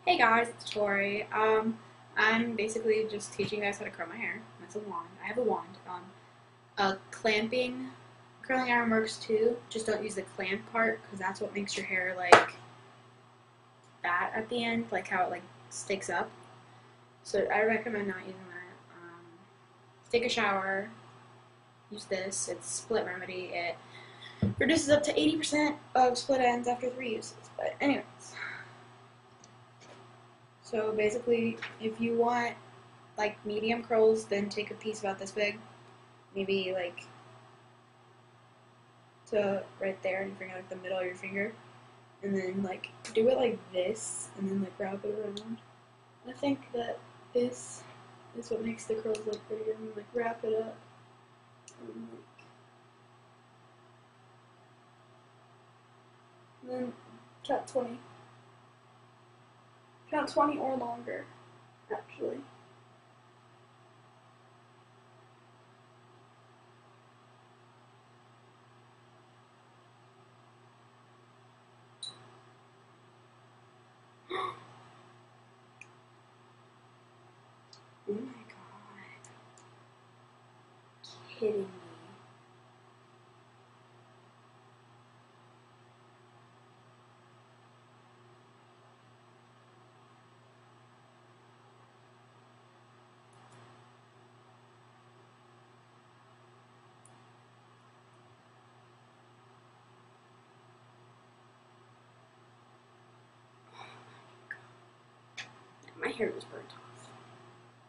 Hey guys, it's Tori. I'm basically just teaching you guys how to curl my hair. That's a wand. I have a wand. Clamping curling iron works too. Just don't use the clamp part because that's what makes your hair like that at the end, like how it like sticks up. So I recommend not using that. Take a shower. Use this. It's split remedy. It reduces up to 80% of split ends after 3 uses. But anyways. So basically, if you want like medium curls, then take a piece about this big, maybe like to right there in your finger, like the middle of your finger, and then like do it like this, and then like wrap it around. I think that this is what makes the curls look prettier. And like wrap it up, and then count 20. Count 20 or longer, actually. Oh my god. Kidding me. My hair was burnt off.